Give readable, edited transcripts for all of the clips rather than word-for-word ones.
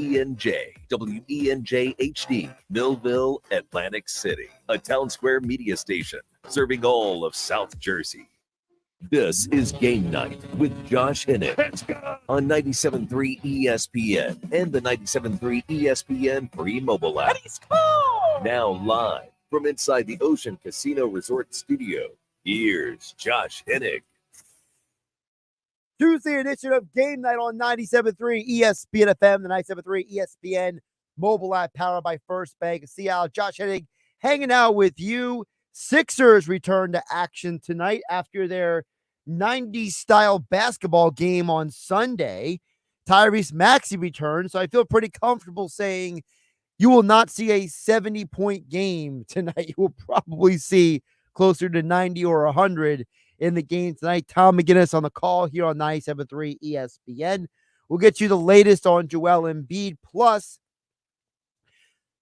WENJ HD, Millville, Atlantic City, a Town Square media station serving all of South Jersey. This is Game Night with Josh Hinnett on 97.3 ESPN and the 97.3 ESPN free mobile app. Now live from inside the Ocean Casino Resort Studio, here's Josh Hinnett. Tuesday edition of Game Night on 97.3 ESPN FM, the 97.3 ESPN mobile app powered by First Bank of Seattle. Josh Hennig hanging out with you. Sixers return to action tonight after their 90s style basketball game on Sunday. Tyrese Maxey returns, so I feel pretty comfortable saying you will not see a 70-point game tonight. You will probably see closer to 90 or 100 in the game tonight. Tom McGinnis on the call here on 97.3 ESPN. We'll get you the latest on Joel Embiid, plus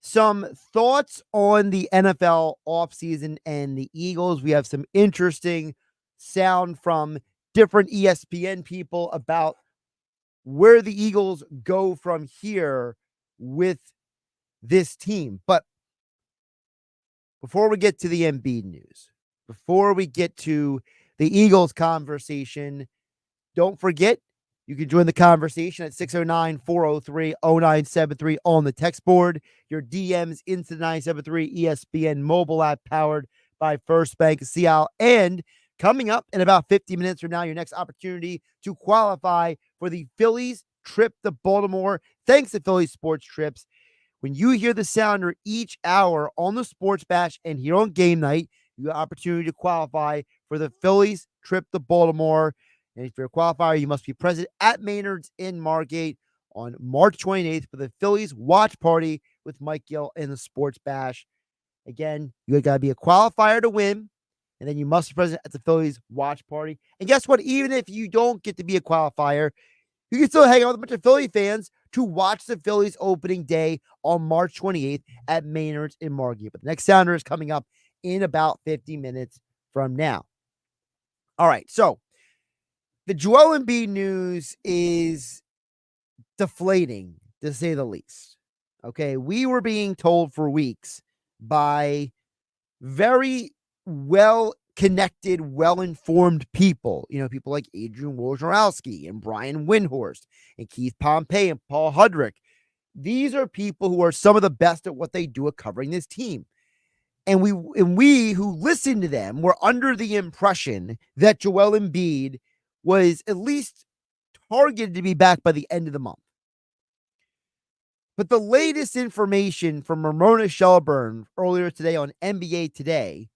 some thoughts on the NFL offseason and the Eagles. We have some interesting sound from different ESPN people about where the Eagles go from here with this team. But before we get to the Embiid news, before we get to the Eagles conversation, don't forget, you can join the conversation at 609-403-0973 on the text board. Your DMs into the 973 ESPN mobile app powered by First Bank of Seattle. And coming up in about 50 minutes from now, your next opportunity to qualify for the Phillies trip to Baltimore. Thanks to Phillies Sports Trips. When you hear the sounder each hour on the Sports Bash and here on Game Night, you have opportunity to qualify for the Phillies trip to Baltimore. And if you're a qualifier, you must be present at Maynard's in Margate on March 28th for the Phillies watch party with Mike Gill in the Sports Bash. Again, you got to be a qualifier to win, and then you must be present at the Phillies watch party. And guess what? Even if you don't get to be a qualifier, you can still hang out with a bunch of Philly fans to watch the Phillies opening day on March 28th at Maynard's in Margate. But the next sounder is coming up in about 50 minutes from now. All right, so the Joel Embiid news is deflating, to say the least. Okay, we were being told for weeks by very well-connected, well-informed people, people like Adrian Wojnarowski and Brian Windhorst and Keith Pompey and Paul Hudrick. These are people who are some of the best at what they do at covering this team. And we who listened to them were under the impression that Joel Embiid was at least targeted to be back by the end of the month. But the latest information from Ramona Shelburne earlier today on NBA Today,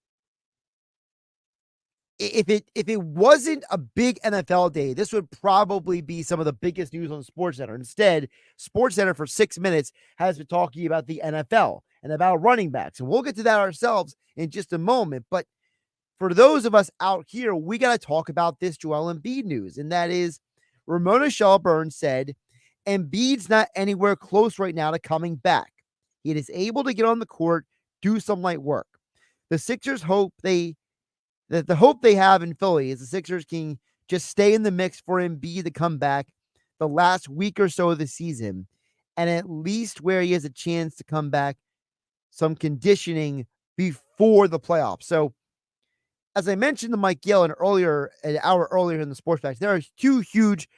if it wasn't a big NFL day, this would probably be some of the biggest news on SportsCenter. Instead, SportsCenter for 6 minutes has been talking about the NFL and about running backs. And we'll get to that ourselves in just a moment. But for those of us out here, we got to talk about this Joel Embiid news. And that is, Ramona Shelburne said, Embiid's not anywhere close right now to coming back. He is able to get on the court, do some light work. The Sixers hope the hope they have in Philly is the Sixers can just stay in the mix for Embiid to come back the last week or so of the season, and at least where he has a chance to come back, some conditioning before the playoffs. So, as I mentioned to Mike Gill an hour earlier in the Sports Bash, there are two huge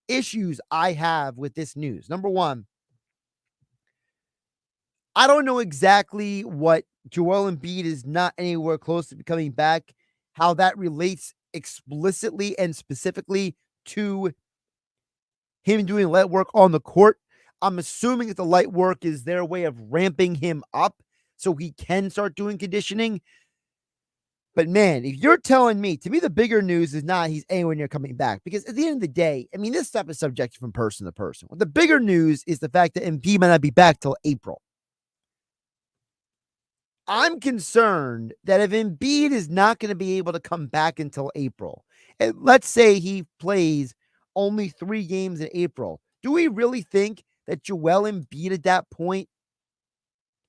issues I have with this news. Number one, I don't know exactly what Joel Embiid is not anywhere close to coming back, how that relates explicitly and specifically to him doing light work on the court. I'm assuming that the light work is their way of ramping him up so he can start doing conditioning. But man, if you're telling me, to me, the bigger news is not he's anywhere near coming back, because at the end of the day, I mean, this stuff is subjective from person to person. The bigger news is the fact that Embiid might not be back till April. I'm concerned that if Embiid is not going to be able to come back until April, and let's say he plays only 3 games in April, do we really think that Joel Embiid at that point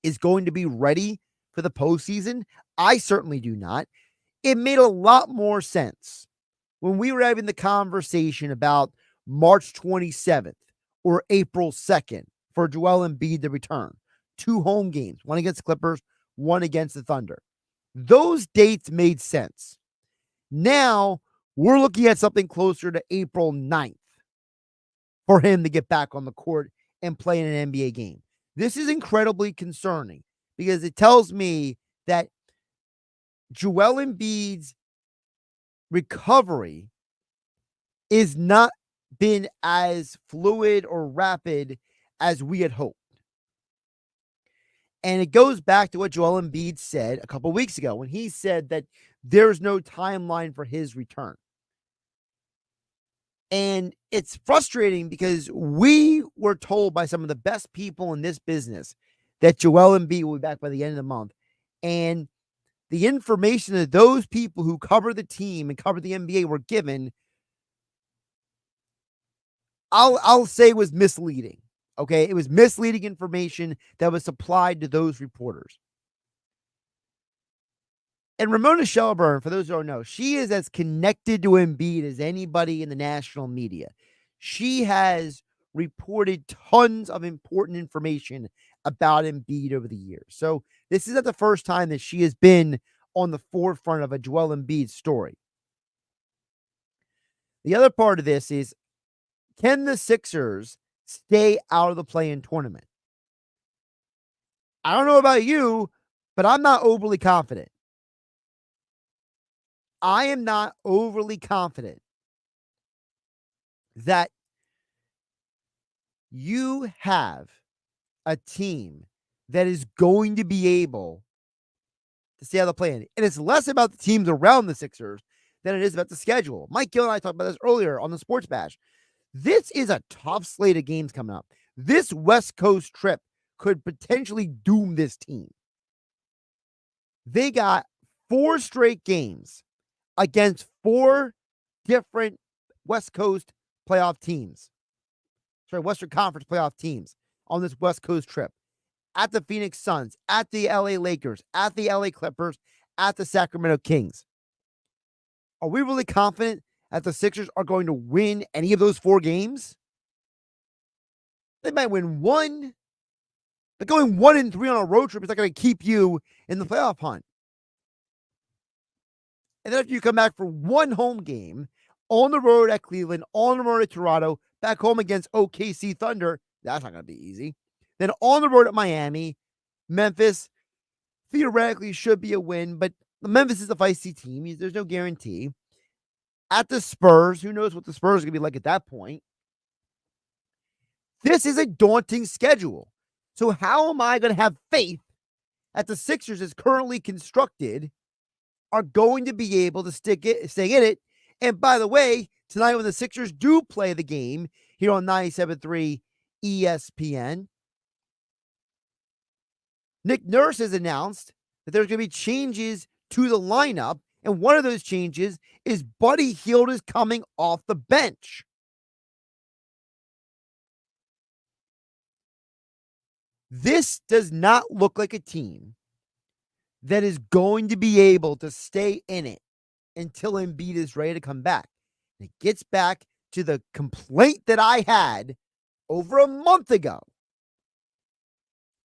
is going to be ready for the postseason? I certainly do not. It made a lot more sense when we were having the conversation about March 27th or April 2nd for Joel Embiid to return. 2 home games, one against the Clippers, one against the Thunder. Those dates made sense. Now we're looking at something closer to April 9th for him to get back on the court and play in an NBA game. This is incredibly concerning because it tells me that Joel Embiid's recovery is not been as fluid or rapid as we had hoped. And it goes back to what Joel Embiid said a couple weeks ago when he said that there's no timeline for his return. And it's frustrating because we were told by some of the best people in this business that Joel Embiid will be back by the end of the month. And the information that those people who cover the team and cover the NBA were given, I'll say was misleading. Okay, it was misleading information that was supplied to those reporters. And Ramona Shelburne, for those who don't know, she is as connected to Embiid as anybody in the national media. She has reported tons of important information about Embiid over the years. So this is not the first time that she has been on the forefront of a Joel Embiid story. The other part of this is, can the Sixers stay out of the play-in tournament? I don't know about you, but I'm not overly confident. I am not overly confident that you have a team that is going to be able to stay out of the play-in. And it's less about the teams around the Sixers than it is about the schedule. Mike Gill and I talked about this earlier on the Sports Bash. This is a tough slate of games coming up. This West Coast trip could potentially doom this team. They got 4 straight games against 4 different West Coast playoff teams. Western Conference playoff teams on this West Coast trip. At the Phoenix Suns, at the LA Lakers, at the LA Clippers, at the Sacramento Kings. Are we really confident that the Sixers are going to win any of those 4 games? They might win 1. But going 1-3 on a road trip is not going to keep you in the playoff hunt. And then after you come back for 1 home game on the road at Cleveland, on the road at Toronto, back home against OKC Thunder, that's not going to be easy. Then on the road at Miami, Memphis, theoretically should be a win, but Memphis is a feisty team. There's no guarantee. At the Spurs, who knows what the Spurs are going to be like at that point. This is a daunting schedule. So how am I going to have faith that the Sixers, as currently constructed, are going to be able to stay in it? And by the way, tonight when the Sixers do play the game here on 97.3 ESPN, Nick Nurse has announced that there's going to be changes to the lineup. And one of those changes is Buddy Hield is coming off the bench. This does not look like a team that is going to be able to stay in it until Embiid is ready to come back. And it gets back to the complaint that I had over a month ago.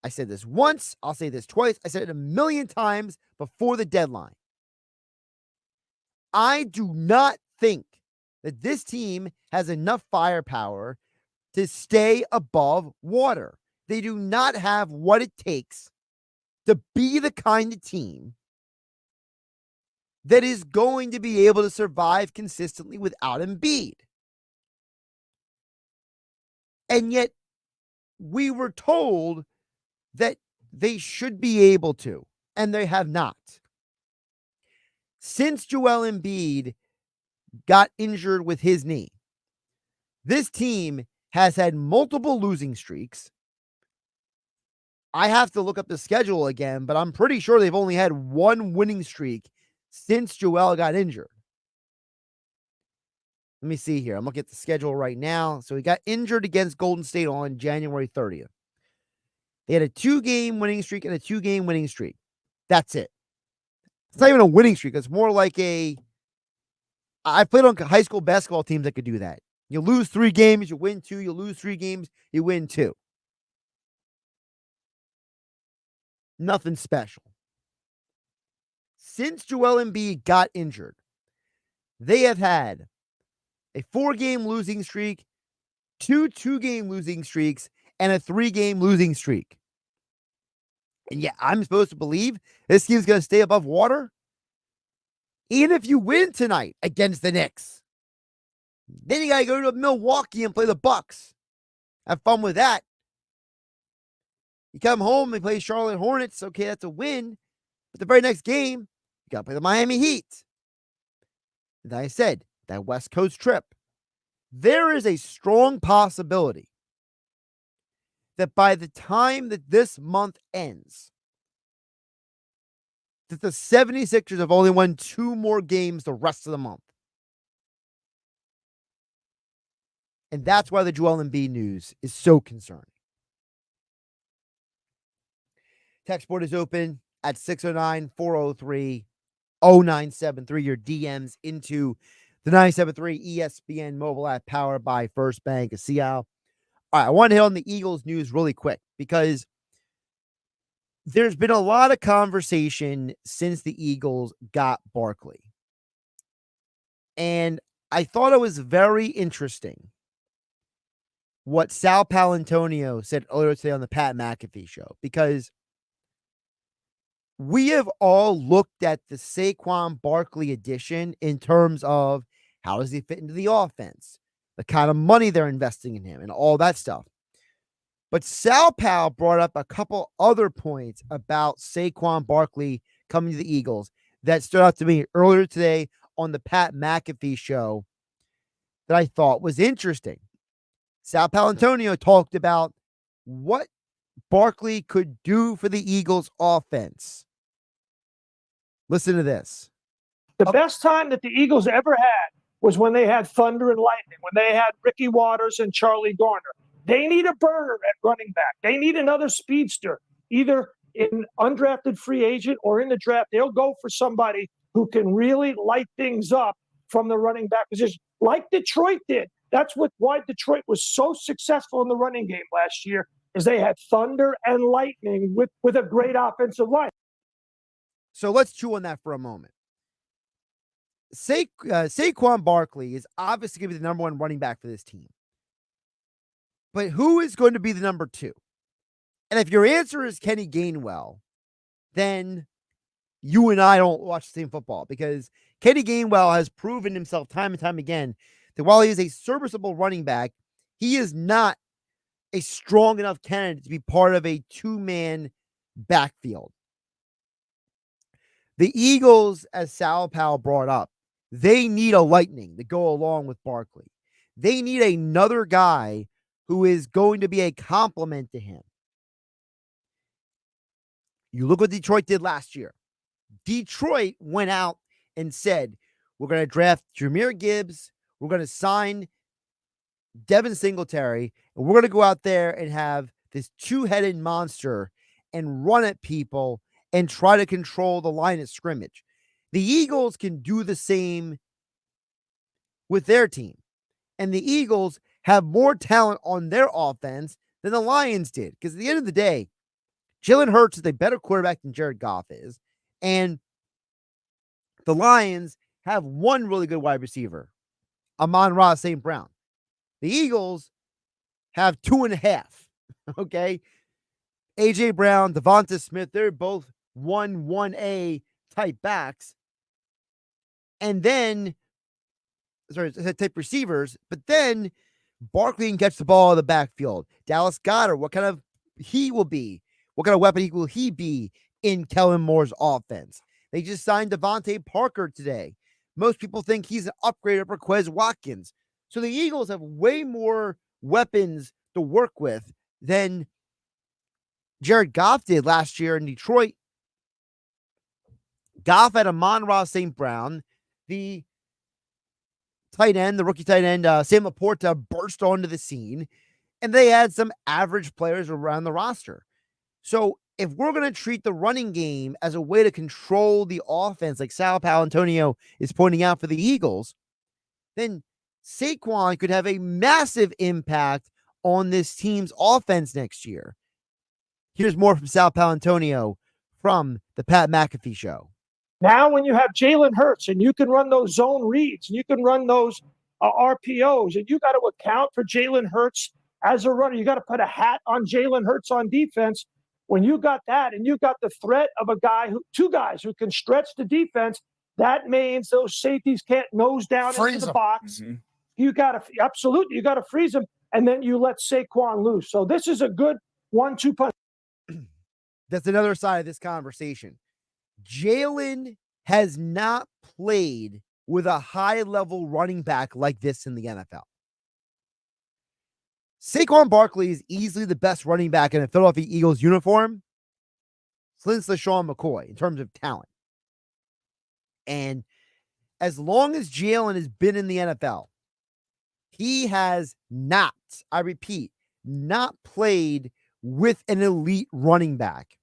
I said this once, I'll say this twice. I said it a million times before the deadline. I do not think that this team has enough firepower to stay above water. They do not have what it takes to be the kind of team that is going to be able to survive consistently without Embiid. And yet, we were told that they should be able to, and they have not. Since Joel Embiid got injured with his knee, this team has had multiple losing streaks. I have to look up the schedule again, but I'm pretty sure they've only had 1 winning streak since Joel got injured. Let me see here. I'm looking at the schedule right now. So he got injured against Golden State on January 30th. They had a 2-game winning streak and a 2-game winning streak. That's it. It's not even a winning streak. It's more like I played on high school basketball teams that could do that. You lose 3 games, you win 2. You lose 3 games, you win 2. Nothing special. Since Joel Embiid got injured, they have had a 4-game losing streak, 2 2-game losing streaks, and a 3-game losing streak. And yeah, I'm supposed to believe this team's going to stay above water? Even if you win tonight against the Knicks. Then you got to go to Milwaukee and play the Bucks. Have fun with that. You come home and play Charlotte Hornets. Okay, that's a win. But the very next game, you got to play the Miami Heat. And like I said, that West Coast trip. There is a strong possibility that by the time that this month ends, that the 76ers have only won 2 more games the rest of the month. And that's why the Joel Embiid news is so concerning. Text board is open at 609-403-0973. Your DMs into the 973 ESPN mobile app powered by First Bank of Seattle. All right, I want to hit on the Eagles news really quick because there's been a lot of conversation since the Eagles got Barkley. And I thought it was very interesting what Sal Palantonio said earlier today on the Pat McAfee show, because we have all looked at the Saquon Barkley addition in terms of how does he fit into the offense, the kind of money they're investing in him, and all that stuff. But Sal Pal brought up a couple other points about Saquon Barkley coming to the Eagles that stood out to me earlier today on the Pat McAfee show that I thought was interesting. Sal Palantonio talked about what Barkley could do for the Eagles offense. Listen to this. The best time that the Eagles ever had was when they had thunder and lightning, when they had Ricky Waters and Charlie Garner. They need a burner at running back. They need another speedster, either in undrafted free agent or in the draft. They'll go for somebody who can really light things up from the running back position, like Detroit did. That's why Detroit was so successful in the running game last year, is they had thunder and lightning with a great offensive line. So let's chew on that for a moment. Saquon Barkley is obviously going to be the number 1 running back for this team. But who is going to be the number 2? And if your answer is Kenny Gainwell, then you and I don't watch the same football, because Kenny Gainwell has proven himself time and time again that while he is a serviceable running back, he is not a strong enough candidate to be part of a 2-man backfield. The Eagles, as Sal Powell brought up, they need a lightning to go along with Barkley. They need another guy who is going to be a complement to him. You look what Detroit did last year. Detroit went out and said, we're going to draft Jahmyr Gibbs, we're going to sign Devin Singletary, and we're going to go out there and have this 2-headed monster and run at people and try to control the line of scrimmage. The Eagles can do the same with their team. And the Eagles have more talent on their offense than the Lions did. Because at the end of the day, Jalen Hurts is a better quarterback than Jared Goff is. And the Lions have one really good wide receiver, Amon-Ra St. Brown. The Eagles have 2.5. Okay. A.J. Brown, Devonta Smith, they're both 1A type backs. And then, type receivers. But then Barkley can catch the ball in the backfield. Dallas Goedert, what kind of he will be? What kind of weapon will he be in Kellen Moore's offense? They just signed Devontae Parker today. Most people think he's an upgrade over Quez Watkins. So the Eagles have way more weapons to work with than Jared Goff did last year in Detroit. Goff had Amon-Ra St. Brown. The tight end, the rookie tight end, Sam Laporta burst onto the scene. And they had some average players around the roster. So if we're going to treat the running game as a way to control the offense, like Sal Palantonio is pointing out for the Eagles, then Saquon could have a massive impact on this team's offense next year. Here's more from Sal Palantonio from the Pat McAfee Show. Now, when you have Jalen Hurts and you can run those zone reads and you can run those RPOs, and you got to account for Jalen Hurts as a runner, you got to put a hat on Jalen Hurts on defense. When you got that and you got the threat of two guys who can stretch the defense, that means those safeties can't nose down into the box. Mm-hmm. You got to freeze them, and then you let Saquon loose. So this is a good 1-2 punch. That's another side of this conversation. Jalen has not played with a high-level running back like this in the NFL. Saquon Barkley is easily the best running back in a Philadelphia Eagles uniform since LaShawn McCoy in terms of talent. And as long as Jalen has been in the NFL, he has not, I repeat, not played with an elite running back.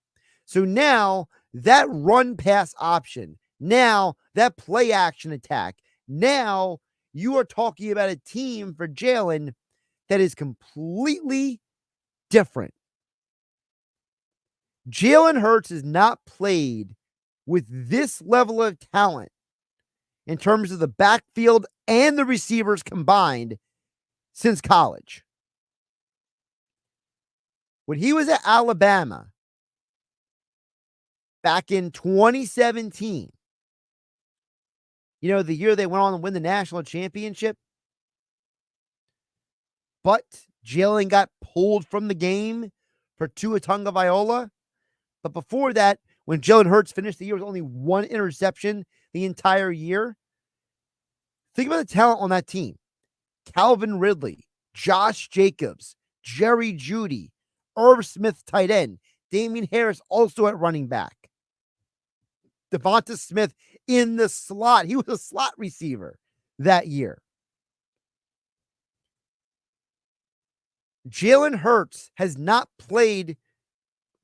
So now that run pass option, now that play action attack, now you are talking about a team for Jalen that is completely different. Jalen Hurts has not played with this level of talent in terms of the backfield and the receivers combined since college. When he was at Alabama back in 2017, the year they went on to win the national championship, but Jalen got pulled from the game for Tua Tagovailoa. But before that, when Jalen Hurts finished the year with only one interception the entire year, think about the talent on that team. Calvin Ridley, Josh Jacobs, Jerry Jeudy, Irv Smith tight end, Damian Harris also at running back, Devonta Smith in the slot. He was a slot receiver that year. Jalen Hurts has not played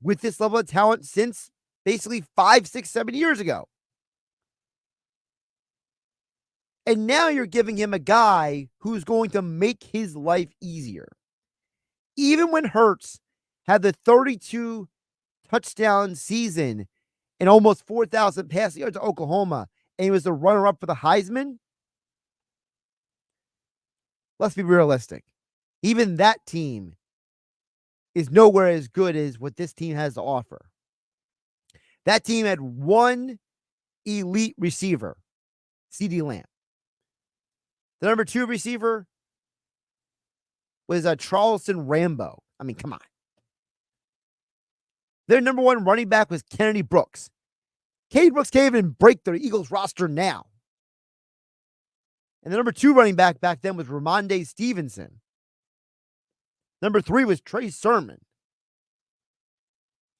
with this level of talent since basically 5, 6, 7 years ago. And now you're giving him a guy who's going to make his life easier. Even when Hurts had the 32 touchdown season and almost 4,000 passing yards to Oklahoma, and he was the runner-up for the Heisman, let's be realistic. Even that team is nowhere as good as what this team has to offer. That team had one elite receiver, CeeDee Lamb. The number 2 receiver was Charleston Rambo. I mean, come on. Their number 1 running back was Kennedy Brooks. Kennedy Brooks can't even break their Eagles roster now. And the number 2 running back then was Ramondre Stevenson. Number 3 was Trey Sermon.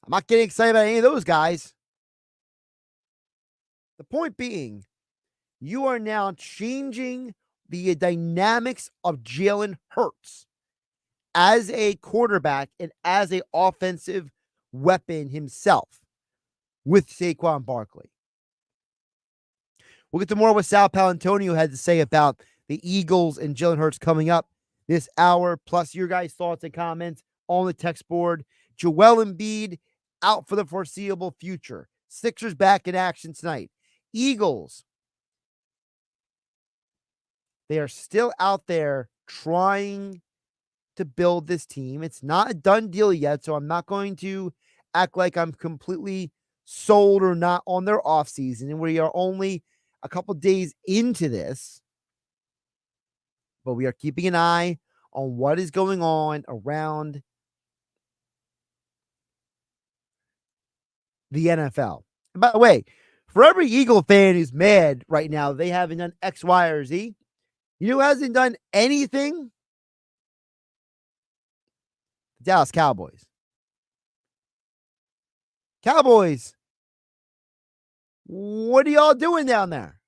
I'm not getting excited about any of those guys. The point being, you are now changing the dynamics of Jalen Hurts as a quarterback and as an offensive weapon himself with Saquon Barkley. We'll get to more of what Sal Palantonio had to say about the Eagles and Jalen Hurts coming up this hour, plus your guys' thoughts and comments on the text board. Joel Embiid out for the foreseeable future. Sixers back in action tonight. Eagles, they are still out there trying to build this team. It's not a done deal yet, so I'm not going to act like I'm completely sold or not on their offseason. And we are only a couple days into this, but we are keeping an eye on what is going on around the NFL. And by the way, for every Eagle fan who's mad right now, they haven't done X, Y, or Z. You know who hasn't done anything? The Dallas Cowboys. Cowboys, what are y'all doing down there?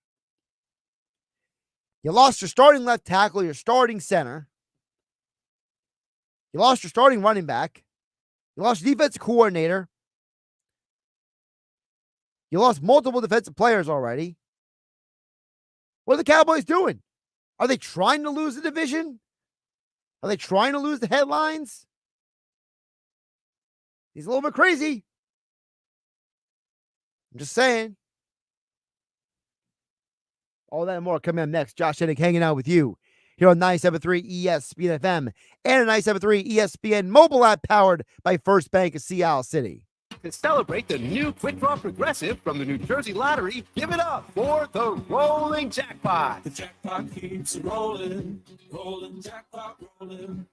You lost your starting left tackle, your starting center. You lost your starting running back. You lost your defensive coordinator. You lost multiple defensive players already. What are the Cowboys doing? Are they trying to lose the division? Are they trying to lose the headlines? He's a little bit crazy. I'm just saying. All that and more coming up next. Josh Hennick hanging out with you here on 97.3 ESPN FM and a 97.3 ESPN mobile app powered by First Bank of Sea City. To celebrate the new Quick Draw Progressive from the New Jersey Lottery, give it up for the rolling jackpot. The jackpot keeps rolling, rolling, jackpot rolling.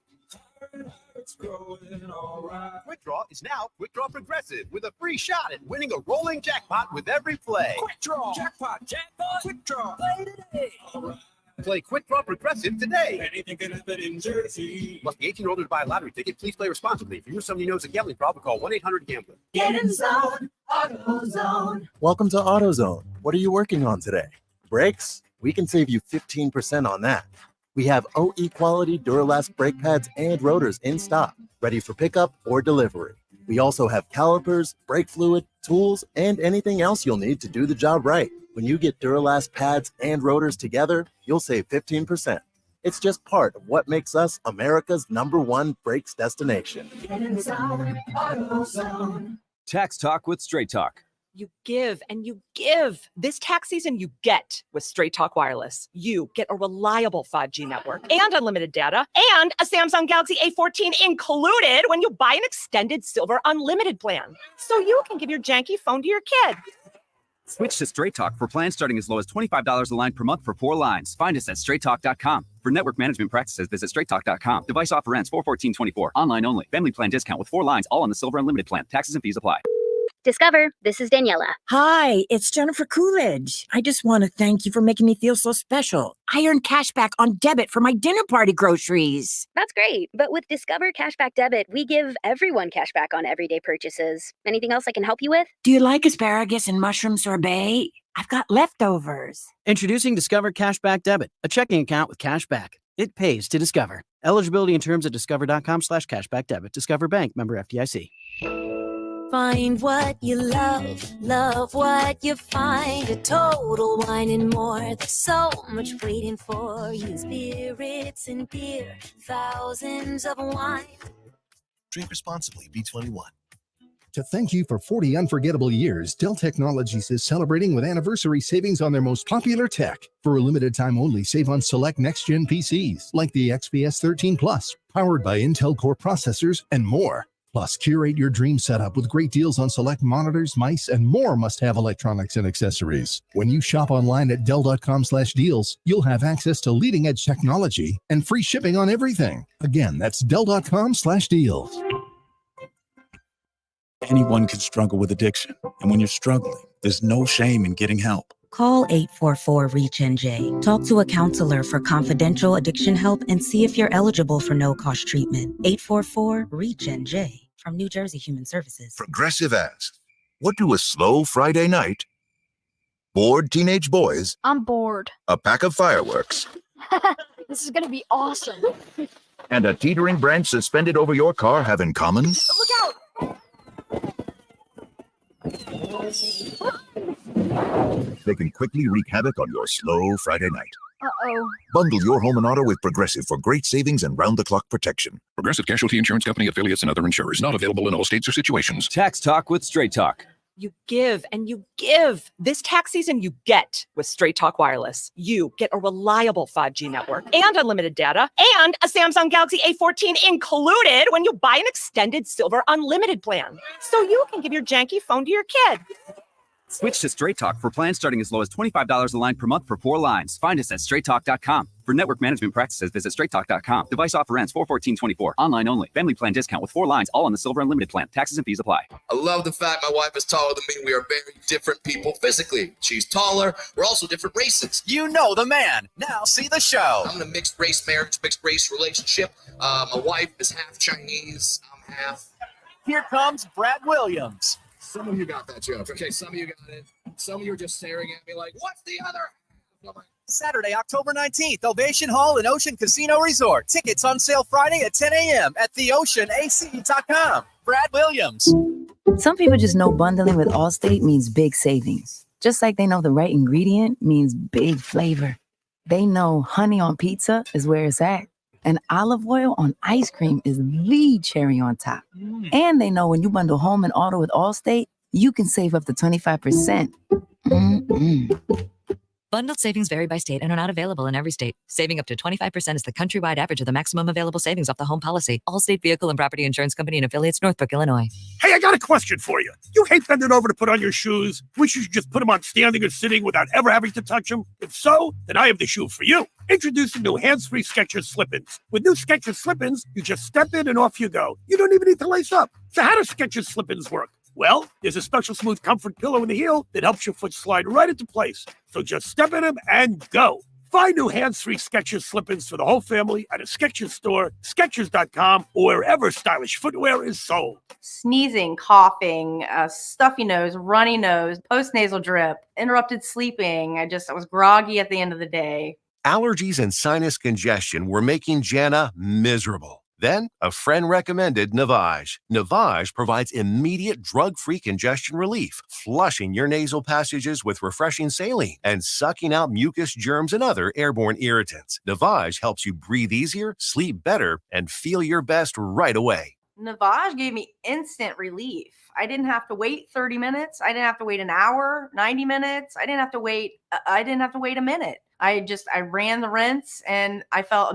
It's growing, all right. Quick Draw is now Quick Draw Progressive with a free shot at winning a rolling jackpot with every play. Quick Draw, jackpot, jackpot, Quick Draw. Play today. All right. Play Quick Draw Progressive today. Anything can happen in Jersey. Must be 18 or older to buy a lottery ticket. Please play responsibly. If you or somebody knows a gambling problem, call 1-800-GAMBLER. Get in zone, AutoZone. Welcome to AutoZone. What are you working on today? Brakes? We can save you 15% on that. We have OE quality Duralast brake pads and rotors in stock, ready for pickup or delivery. We also have calipers, brake fluid, tools, and anything else you'll need to do the job right. When you get Duralast pads and rotors together, you'll save 15%. It's just part of what makes us America's #1 brakes destination. Get in zone, AutoZone. Tax Talk with Straight Talk. You give and you give. This tax season, you get with Straight Talk Wireless. You get a reliable 5G network and unlimited data and a Samsung Galaxy A14 included when you buy an extended silver unlimited plan. So you can give your janky phone to your kid. Switch to Straight Talk for plans starting as low as $25 a line per month for 4 lines. Find us at straighttalk.com. For network management practices, visit straighttalk.com. Device offer ends 4/14/24. Online only. Family plan discount with 4 lines, all on the silver unlimited plan. Taxes and fees apply. Discover, this is Daniela. Hi, it's Jennifer Coolidge. I just want to thank you for making me feel so special. I earned cash back on debit for my dinner party groceries. That's great. But with Discover Cashback Debit, we give everyone cash back on everyday purchases. Anything else I can help you with? Do you like asparagus and mushroom sorbet? I've got leftovers. Introducing Discover Cashback Debit, a checking account with cash back. It pays to Discover. Eligibility and terms at discover.com/cashback debit. Discover Bank, member FDIC. Find what you love, love what you find. A Total Wine and More. There's so much waiting for you. Spirits and beer, thousands of wine. Drink responsibly, B21. To thank you for 40 unforgettable years, Dell Technologies is celebrating with anniversary savings on their most popular tech. For a limited time only, save on select next-gen PCs like the XPS 13 Plus, powered by Intel Core processors and more. Plus, curate your dream setup with great deals on select monitors, mice, and more must-have electronics and accessories. When you shop online at Dell.com/deals, you'll have access to leading-edge technology and free shipping on everything. Again, that's Dell.com/deals. Anyone can struggle with addiction, and when you're struggling, there's no shame in getting help. Call 844-REACH-NJ. Talk to a counselor for confidential addiction help and see if you're eligible for no-cost treatment. 844-REACH-NJ from New Jersey Human Services. Progressive asks, what do a slow Friday night, bored teenage boys, I'm bored. a pack of fireworks, This is going to be awesome. and a teetering branch suspended over your car have in common? Look out! They can quickly wreak havoc on your slow Friday night. Uh-oh. Bundle your home and auto with Progressive for great savings and round-the-clock protection. Progressive Casualty Insurance Company, affiliates, and other insurers. Not available in all states or situations. Tax Talk with Straight Talk. You give and you give. This tax season, you get with Straight Talk Wireless. You get a reliable 5G network and unlimited data and a Samsung Galaxy A14 included when you buy an extended silver unlimited plan. So you can give your janky phone to your kid. Switch to Straight Talk for plans starting as low as $25 a line per month for 4 lines. Find us at straighttalk.com. For network management practices, visit straighttalk.com. Device offer ends 4/14/24. Online only. Family plan discount with 4 lines, all on the silver unlimited plan. Taxes and fees apply. I love the fact my wife is taller than me. We are very different people physically. She's taller. We're also different races. You know the man. Now see the show. I'm in a mixed race marriage, mixed race relationship. My wife is half Chinese. I'm half. Here comes Brad Williams. Some of you got that joke. Okay, some of you got it. Some of you are just staring at me like, what's the other? Saturday, October 19th, Ovation Hall and Ocean Casino Resort. Tickets on sale Friday at 10 a.m. at theoceanac.com. Brad Williams. Some people just know bundling with Allstate means big savings. Just like they know the right ingredient means big flavor. They know honey on pizza is where it's at. And olive oil on ice cream is the cherry on top. And they know when you bundle home and auto with Allstate, you can save up to 25%. Bundled savings vary by state and are not available in every state. Saving up to 25% is the countrywide average of the maximum available savings off the home policy. Allstate Vehicle and Property Insurance Company and affiliates, Northbrook, Illinois. Hey, I got a question for you. You hate bending over to put on your shoes? Wish you should just put them on standing or sitting without ever having to touch them? If so, then I have the shoe for you. Introducing new hands-free Skechers Slip-ins. With new Skechers Slip-ins, you just step in and off you go. You don't even need to lace up. So how do Skechers Slip-ins work? Well, there's a special smooth comfort pillow in the heel that helps your foot slide right into place. So just step in them and go. Find new hands-free Skechers Slip-ins for the whole family at a Skechers store, Skechers.com, or wherever stylish footwear is sold. Sneezing, coughing, stuffy nose, runny nose, postnasal drip, interrupted sleeping. I was groggy at the end of the day. Allergies and sinus congestion were making Jana miserable. Then, a friend recommended Navage. Navage provides immediate drug-free congestion relief, flushing your nasal passages with refreshing saline and sucking out mucus, germs, and other airborne irritants. Navage helps you breathe easier, sleep better, and feel your best right away. Navage gave me instant relief. I didn't have to wait 30 minutes. I didn't have to wait an hour, 90 minutes. I didn't have to wait a minute. I ran the rinse and I felt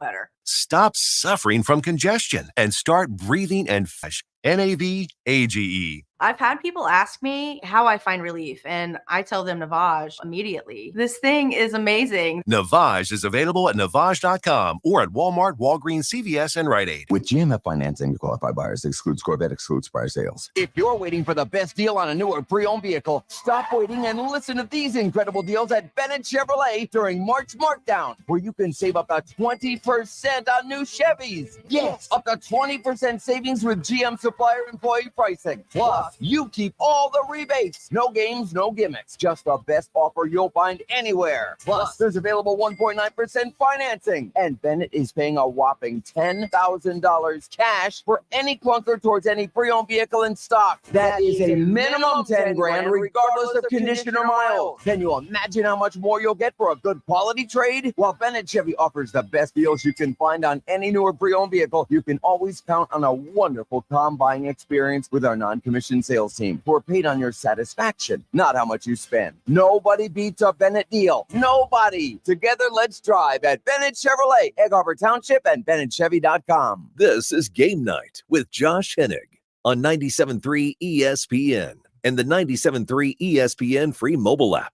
better. Stop suffering from congestion and start breathing and fresh. Navage. I've had people ask me how I find relief, and I tell them Navage immediately. This thing is amazing. Navage is available at Navage.com or at Walmart, Walgreens, CVS, and Rite Aid. With GMF financing to qualified buyers, excludes Corvette, excludes prior sales. If you're waiting for the best deal on a new or pre-owned vehicle, stop waiting and listen to these incredible deals at Bennett Chevrolet during March Markdown, where you can save up to 20% on new Chevys. Yes, up to 20% savings with GM supplier employee pricing. Plus, you keep all the rebates. No games, no gimmicks. Just the best offer you'll find anywhere. Plus, there's available 1.9% financing. And Bennett is paying a whopping $10,000 cash for any clunker towards any pre-owned vehicle in stock. That is a minimum 10 grand regardless of condition or miles. Can you imagine how much more you'll get for a good quality trade? While Bennett Chevy offers the best deals you can find on any new or pre-owned vehicle, you can always count on a wonderful car buying experience with our non-commissioned sales team who are paid on your satisfaction, not how much you spend. Nobody beats a Bennett deal. Nobody. Together, let's drive at Bennett Chevrolet, Egg Harbor Township, and BennettChevy.com. This is Game Night with Josh Hennig on 97.3 ESPN and the 97.3 ESPN free mobile app.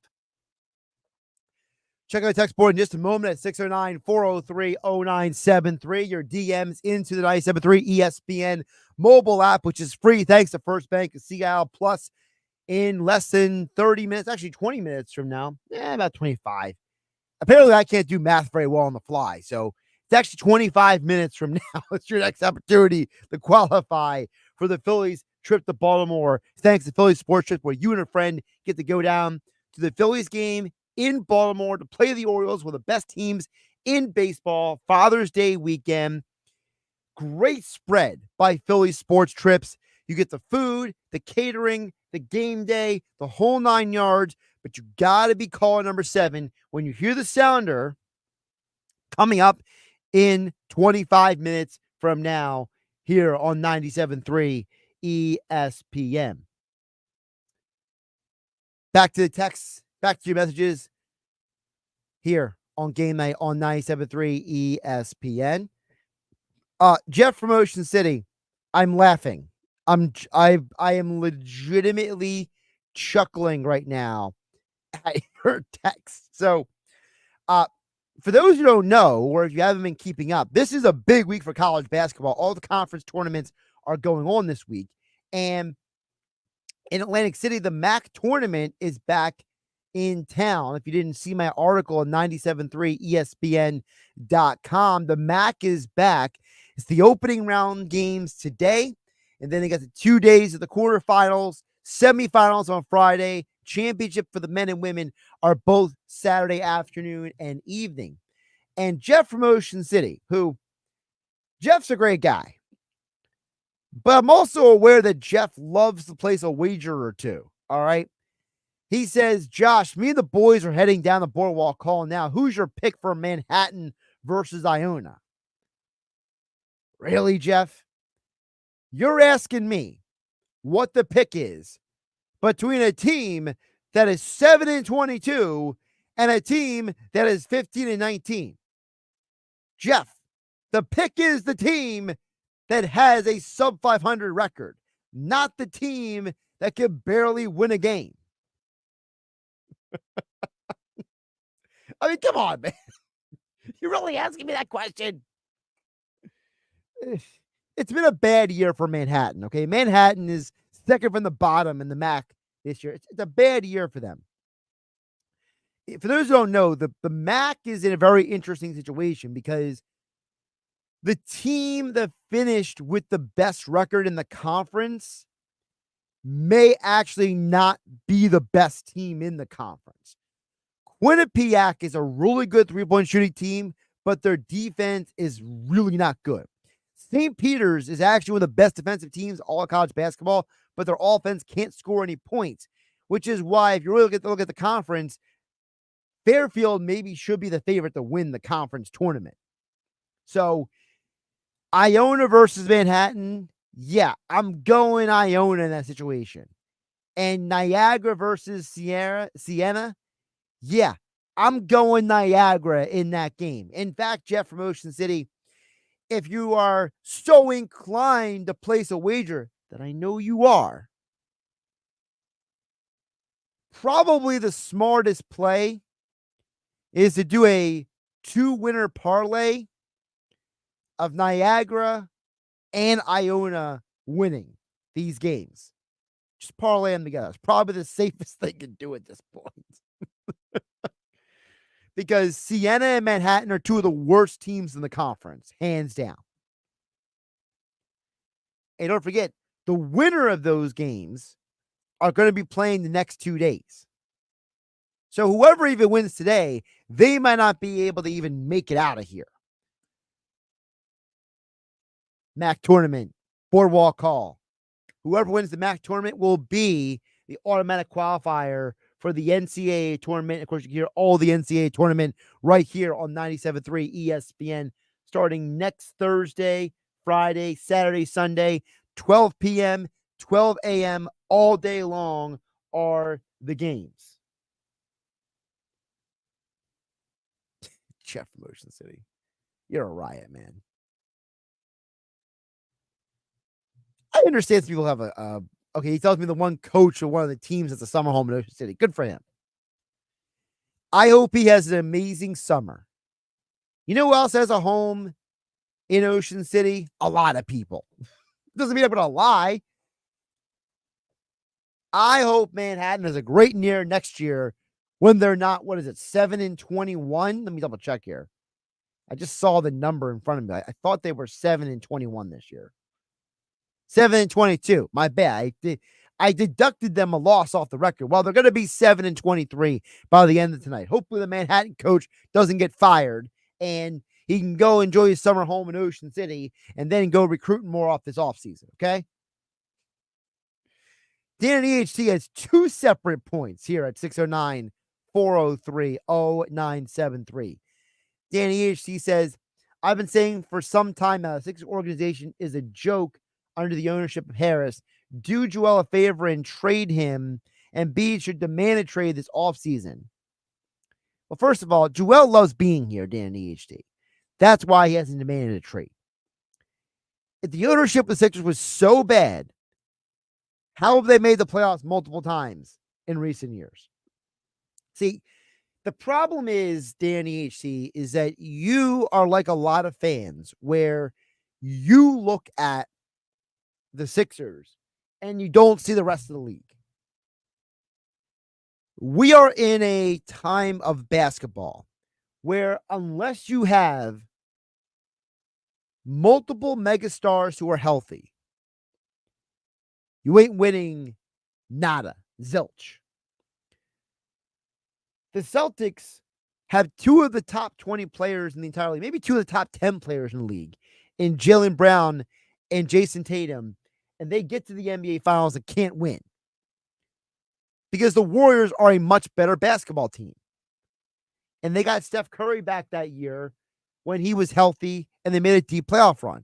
Check out the text board in just a moment at 609-403-0973. Your DMs into the 97.3 ESPN mobile app, which is free thanks to First Bank of Seattle. Plus, in less than 30 minutes, actually 20 minutes from now, about 25. Apparently, I can't do math very well on the fly. So it's actually 25 minutes from now. It's your next opportunity to qualify for the Phillies trip to Baltimore. Thanks to Phillies Sports Trip, where you and a friend get to go down to the Phillies game in Baltimore to play the Orioles, one of the best teams in baseball. Father's Day weekend. Great spread by Phillies Sports Trips. You get the food, the catering, the game day, the whole 9 yards, but you got to be caller number 7 when you hear the sounder coming up in 25 minutes from now here on 97.3 ESPN. Back to the texts. Back to your messages here on Game Night on 97.3 ESPN. Jeff from Ocean City, I'm laughing. I am legitimately chuckling right now at your text. So, for those who don't know, or if you haven't been keeping up, this is a big week for college basketball. All the conference tournaments are going on this week. And in Atlantic City, the MAC tournament is back in town. If you didn't see my article on 97.3ESPN.com, the MAC is back. It's the opening round games today, and then they got the 2 days of the quarterfinals, semifinals on Friday, championship for the men and women are both Saturday afternoon and evening. And Jeff from Ocean City, Jeff's a great guy, but I'm also aware that Jeff loves to place a wager or two, all right? He says, Josh, me and the boys are heading down the boardwalk call now. Who's your pick for Manhattan versus Iona? Really, Jeff? You're asking me what the pick is between a team that is 7-22 and a team that is 15-19. Jeff, the pick is the team that has a sub 500 record, not the team that can barely win a game. I mean, come on, man. You're really asking me that question? It's been a bad year for Manhattan, okay? Manhattan is second from the bottom in the MAC this year. It's a bad year for them. For those who don't know, the MAC is in a very interesting situation because the team that finished with the best record in the conference may actually not be the best team in the conference. Quinnipiac is a really good three-point shooting team, but their defense is really not good. St. Peter's is actually one of the best defensive teams all of college basketball, but their offense can't score any points, which is why if you really look at the conference, Fairfield maybe should be the favorite to win the conference tournament. So Iona versus Manhattan, yeah, I'm going Iona in that situation. And Niagara versus Siena, yeah, I'm going Niagara in that game. In fact, Jeff from Ocean City, if you are so inclined to place a wager, that I know you are, probably the smartest play is to do a 2-winner parlay of Niagara and Iona winning these games. Just parlay them together. It's probably the safest thing to do at this point. Because Siena and Manhattan are two of the worst teams in the conference, hands down. And don't forget, the winner of those games are going to be playing the next 2 days. So whoever even wins today, they might not be able to even make it out of here. MAC tournament, boardwalk call. Whoever wins the MAC tournament will be the automatic qualifier for the NCAA tournament. Of course, you can hear all the NCAA tournament right here on 97.3 ESPN starting next Thursday, Friday, Saturday, Sunday, 12 p.m., 12 a.m., all day long are the games. Jeff from Ocean City, you're a riot, man. I understand some people have okay, he tells me the one coach of one of the teams that's a summer home in Ocean City. Good for him. I hope he has an amazing summer. You know who else has a home in Ocean City? A lot of people. Doesn't mean I'm going to lie. I hope Manhattan has a great year next year when they're not, 7-21? Let me double check here. I just saw the number in front of me. I thought they were 7-21 this year. 7-22. My bad. I deducted them a loss off the record. Well, they're going to be 7-23 by the end of tonight. Hopefully the Manhattan coach doesn't get fired and he can go enjoy his summer home in Ocean City and then go recruiting more off this offseason, okay? Dan and EHT has 2 separate points here at 609-403-0973. Dan EHT says, I've been saying for some time now, the Sixers organization is a joke under the ownership of Harris. Do Joel a favor and trade him, and B should demand a trade this offseason. Well, first of all, Joel loves being here, Dan EHT. That's why he hasn't demanded a trade. If the ownership of the Sixers was so bad, how have they made the playoffs multiple times in recent years? See, the problem is, Dan EHT, is that you are like a lot of fans where you look at the Sixers and you don't see the rest of the league. We are in a time of basketball where unless you have multiple megastars who are healthy, you ain't winning nada, zilch. The Celtics have 2 of the top 20 players in the entire league, maybe 2 of the top 10 players in the league, in Jaylen Brown and Jason Tatum, and they get to the NBA Finals and can't win because the Warriors are a much better basketball team. And they got Steph Curry back that year when he was healthy, and they made a deep playoff run.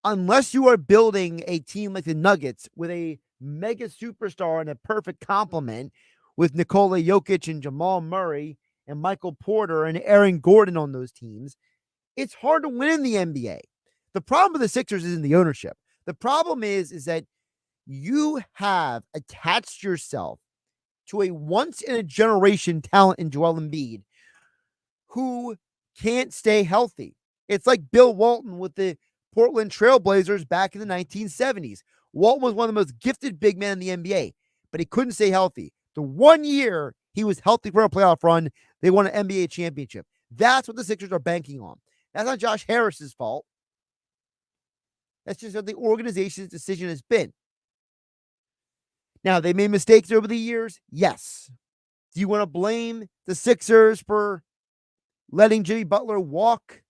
Unless you are building a team like the Nuggets with a mega superstar and a perfect complement with Nikola Jokic and Jamal Murray and Michael Porter and Aaron Gordon on those teams, it's hard to win in the NBA. The problem with the Sixers isn't the ownership. The problem is that you have attached yourself to a once-in-a-generation talent in Joel Embiid who can't stay healthy. It's like Bill Walton with the Portland Trailblazers back in the 1970s. Walton was one of the most gifted big men in the NBA, but he couldn't stay healthy. The 1 year he was healthy for a playoff run, they won an NBA championship. That's what the Sixers are banking on. That's not Josh Harris's fault. That's just what the organization's decision has been. Now, they made mistakes over the years. Yes. Do you want to blame the Sixers for letting Jimmy Butler walk?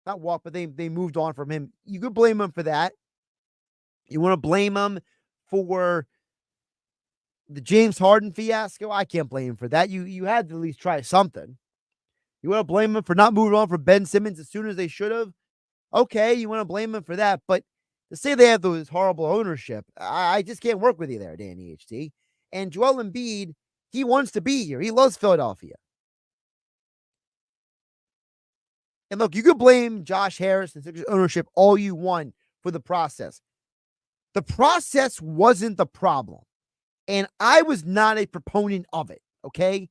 Not walk, but they moved on from him. You could blame him for that. You want to blame him for the James Harden fiasco? I can't blame him for that. You had to at least try something. You want to blame him for not moving on from Ben Simmons as soon as they should have? Okay, you want to blame him for that, but to say they have those horrible ownership, I just can't work with you there, Danny HT. And Joel Embiid, he wants to be here. He loves Philadelphia. And look, you can blame Josh Harris and Sixers ownership all you want for the process. The process wasn't the problem. And I was not a proponent of it, okay?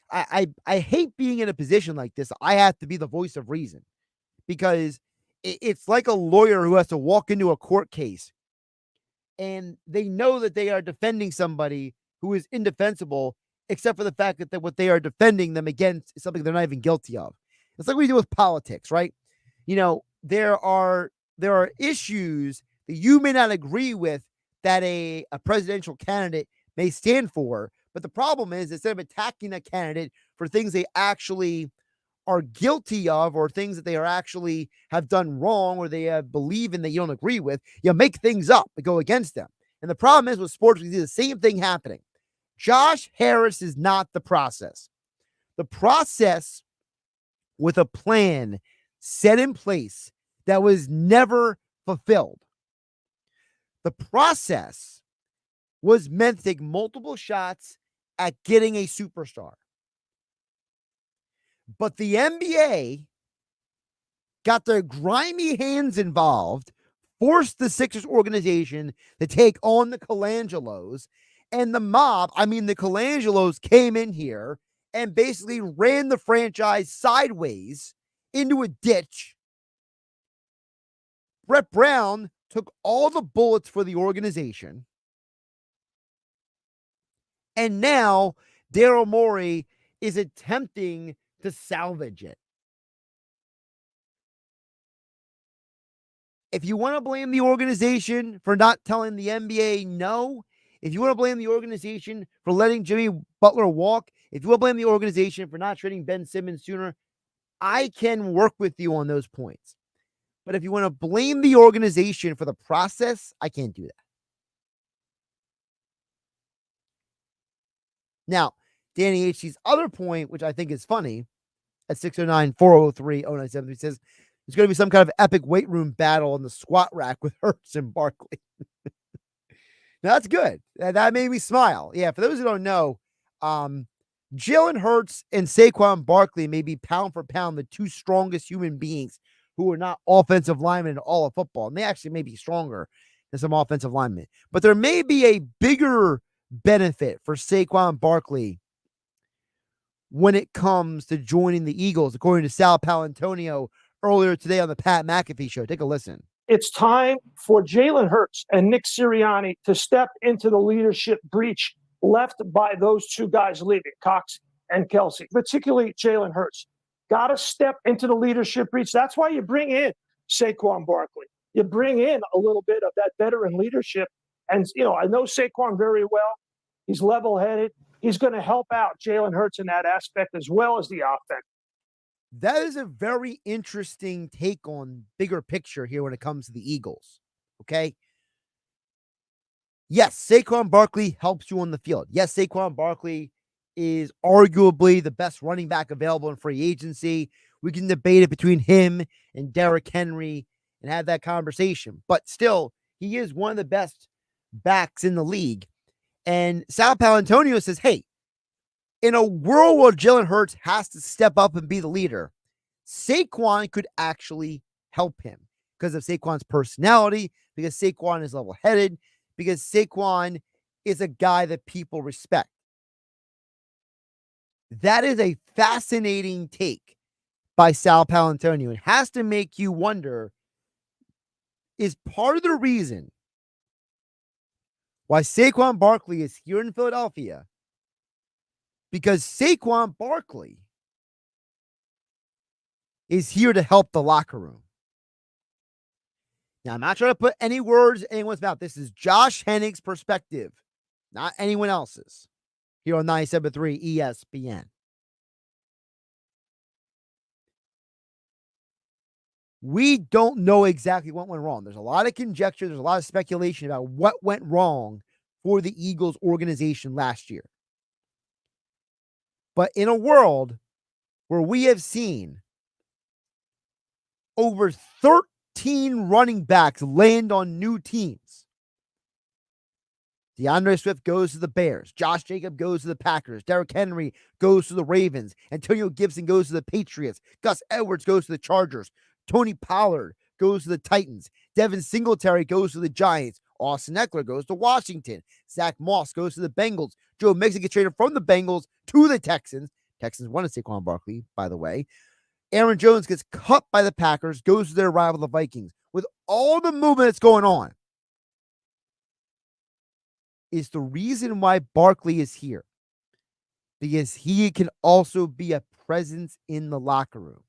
I hate being in a position like this. I have to be the voice of reason because it's like a lawyer who has to walk into a court case and they know that they are defending somebody who is indefensible, except for the fact that what they are defending them against is something they're not even guilty of. It's like we do with politics, right? You know, there are issues that you may not agree with that a presidential candidate may stand for. But the problem is, instead of attacking a candidate for things they actually are guilty of or things that they are actually have done wrong or they believe in that you don't agree with, you make things up that go against them. And the problem is with sports, we see the same thing happening. Josh Harris is not the process. The process with a plan set in place that was never fulfilled. The process was meant to take multiple shots at getting a superstar. But the NBA got their grimy hands involved, forced the Sixers organization to take on the Colangelos, and the mob, the Colangelos came in here and basically ran the franchise sideways into a ditch. Brett Brown took all the bullets for the organization. And now Daryl Morey is attempting to salvage it. If you want to blame the organization for not telling the NBA no, if you want to blame the organization for letting Jimmy Butler walk, if you want to blame the organization for not trading Ben Simmons sooner, I can work with you on those points. But if you want to blame the organization for the process, I can't do that. Now, Danny HC's other point, which I think is funny, at 609-403-0973 says there's going to be some kind of epic weight room battle on the squat rack with Hurts and Barkley. Now, that's good. That made me smile. Yeah, for those who don't know, Jalen Hurts and Saquon Barkley may be pound for pound the two strongest human beings who are not offensive linemen in all of football. And they actually may be stronger than some offensive linemen. But there may be a bigger benefit for Saquon Barkley when it comes to joining the Eagles, according to Sal Palantonio earlier today on the Pat McAfee show. Take a listen. It's time for Jalen Hurts and Nick Sirianni to step into the leadership breach left by those two guys leaving, Cox and Kelsey, particularly Jalen Hurts. Got to step into the leadership breach. That's why you bring in Saquon Barkley. You bring in a little bit of that veteran leadership. And, I know Saquon very well. He's level-headed. He's going to help out Jalen Hurts in that aspect as well as the offense. That is a very interesting take on bigger picture here when it comes to the Eagles. Okay. Yes, Saquon Barkley helps you on the field. Yes, Saquon Barkley is arguably the best running back available in free agency. We can debate it between him and Derrick Henry and have that conversation. But still, he is one of the best backs in the league. And Sal Palantonio says, hey, in a world where Jalen Hurts has to step up and be the leader, Saquon could actually help him because of Saquon's personality, because Saquon is level-headed, because Saquon is a guy that people respect. That is a fascinating take by Sal Palantonio. It has to make you wonder, is part of the reason why Saquon Barkley is here in Philadelphia because Saquon Barkley is here to help the locker room. Now, I'm not trying to put any words in anyone's mouth. This is Josh Hennig's perspective, not anyone else's, here on 97.3 ESPN. We don't know exactly what went wrong. There's a lot of conjecture. There's a lot of speculation about what went wrong for the Eagles organization last year. But in a world where we have seen over 13 running backs land on new teams, DeAndre Swift goes to the Bears. Josh Jacobs goes to the Packers. Derrick Henry goes to the Ravens. Antonio Gibson goes to the Patriots. Gus Edwards goes to the Chargers. Tony Pollard goes to the Titans. Devin Singletary goes to the Giants. Austin Eckler goes to Washington. Zach Moss goes to the Bengals. Joe Mixon gets traded from the Bengals to the Texans. Texans wanted Saquon Barkley, by the way. Aaron Jones gets cut by the Packers, goes to their rival, the Vikings. With all the movement that's going on, is the reason why Barkley is here. Because he can also be a presence in the locker room.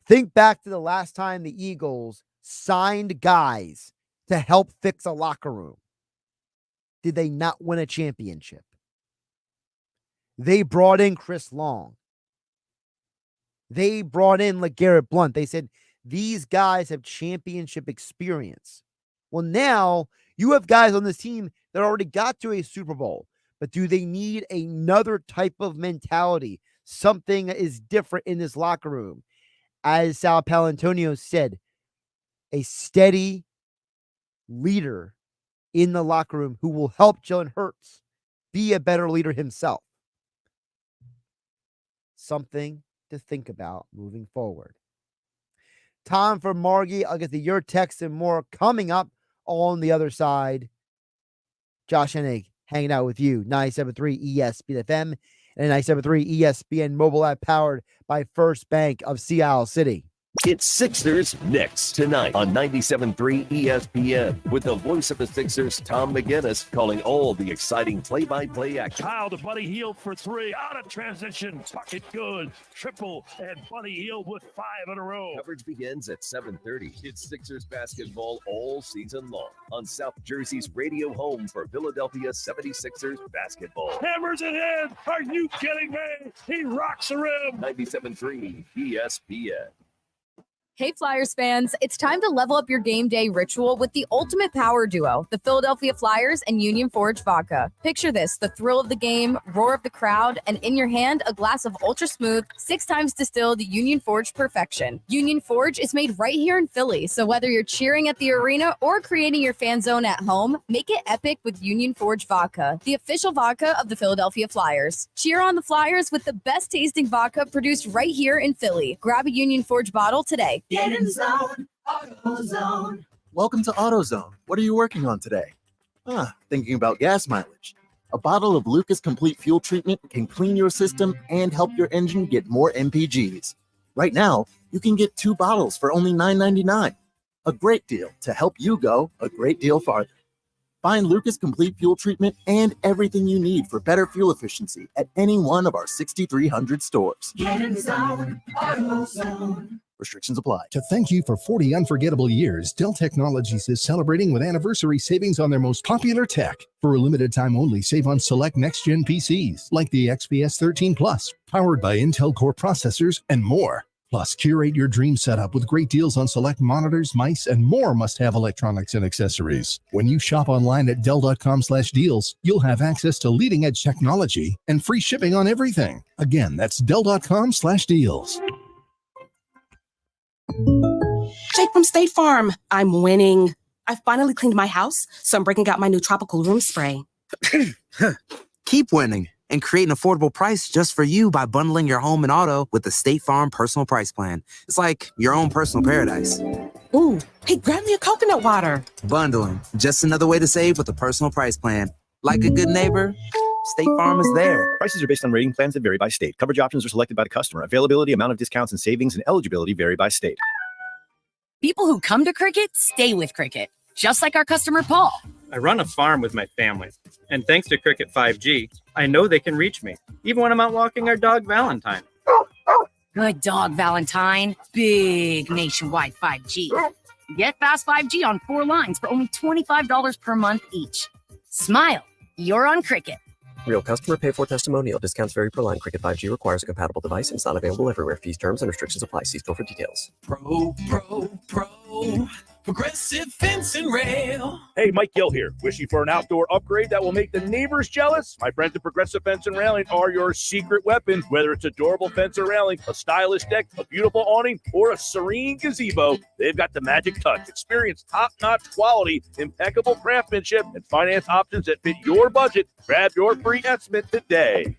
Think back to the last time the Eagles signed guys to help fix a locker room. Did they not win a championship? They brought in Chris Long. They brought in LeGarrette Blount. They said, these guys have championship experience. Well, now you have guys on this team that already got to a Super Bowl, but do they need another type of mentality? Something that is different in this locker room. As Sal Palantonio said, a steady leader in the locker room who will help Jalen Hurts be a better leader himself. Something to think about moving forward. Time for Margie. I'll get to your text and more coming up on the other side. Josh Hennig hanging out with you. 97.3 ESPN FM and 97.3 ESPN mobile app powered by First Bank of Sea Isle City. It's Sixers next tonight on 97.3 ESPN with the voice of the Sixers, Tom McGinnis, calling all the exciting play-by-play action. Kyle to Buddy Hield for three. Out of transition. Bucket good. Triple. And Buddy Hield with 5 in a row. Coverage begins at 7:30. It's Sixers basketball all season long on South Jersey's radio home for Philadelphia 76ers basketball. Hammers it in. Are you kidding me? He rocks the rim. 97.3 ESPN. Hey Flyers fans, it's time to level up your game day ritual with the ultimate power duo, the Philadelphia Flyers and Union Forge Vodka. Picture this, the thrill of the game, roar of the crowd, and in your hand, a glass of ultra smooth, 6 times distilled Union Forge perfection. Union Forge is made right here in Philly, so whether you're cheering at the arena or creating your fan zone at home, make it epic with Union Forge Vodka, the official vodka of the Philadelphia Flyers. Cheer on the Flyers with the best tasting vodka produced right here in Philly. Grab a Union Forge bottle today. Get in zone, AutoZone. Welcome to AutoZone. What are you working on today? Thinking about gas mileage. A bottle of Lucas Complete Fuel Treatment can clean your system and help your engine get more MPGs. Right now, you can get 2 bottles for only $9.99. A great deal to help you go a great deal farther. Find Lucas Complete Fuel Treatment and everything you need for better fuel efficiency at any one of our 6,300 stores. Get in zone, AutoZone. Restrictions apply. To thank you for 40 unforgettable years, Dell Technologies is celebrating with anniversary savings on their most popular tech. For a limited time only, save on select next-gen PCs like the XPS 13 Plus, powered by Intel Core processors and more. Plus, curate your dream setup with great deals on select monitors, mice, and more must-have electronics and accessories. When you shop online at Dell.com/deals, you'll have access to leading-edge technology and free shipping on everything. Again, that's Dell.com/deals. Jake from State Farm. I'm winning. I finally cleaned my house, so I'm breaking out my new tropical room spray. Keep winning and create an affordable price just for you by bundling your home and auto with the State Farm Personal Price Plan. It's like your own personal paradise. Ooh, hey, grab me a coconut water. Bundling, just another way to save with the Personal Price Plan. Like a good neighbor, State Farm is there. Prices are based on rating plans that vary by state. Coverage options are selected by the customer. Availability, amount of discounts and savings, and eligibility vary by state. People who come to Cricket stay with Cricket, just like our customer Paul. I run a farm with my family, and thanks to Cricket 5G, I know they can reach me, even when I'm out walking our dog Valentine. Good dog, Valentine. Big nationwide 5G. Get fast 5G on 4 lines for only $25 per month each. Smile, you're on Cricket. Real customer pay for testimonial. Discounts vary per line. Cricket 5G requires a compatible device and is not available everywhere. Fees, terms, and restrictions apply. See store for details. Pro. Progressive Fence and Rail. Hey, Mike Gill here. Wishing for an outdoor upgrade that will make the neighbors jealous? My friends at Progressive Fence and Railing are your secret weapon. Whether it's a durable fence or railing, a stylish deck, a beautiful awning, or a serene gazebo, they've got the magic touch. Experience top-notch quality, impeccable craftsmanship, and finance options that fit your budget. Grab your free estimate today.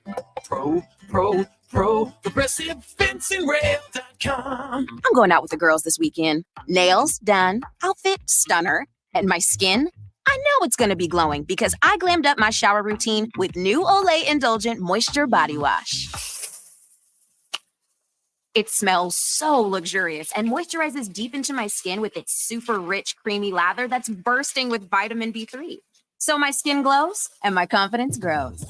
ProgressiveFenceandRail.com. I'm going out with the girls this weekend. Nails done, outfit stunner, and my skin, I know it's going to be glowing because I glammed up my shower routine with new Olay Indulgent Moisture Body Wash. It smells so luxurious and moisturizes deep into my skin with its super rich, creamy lather that's bursting with vitamin B3. So my skin glows and my confidence grows.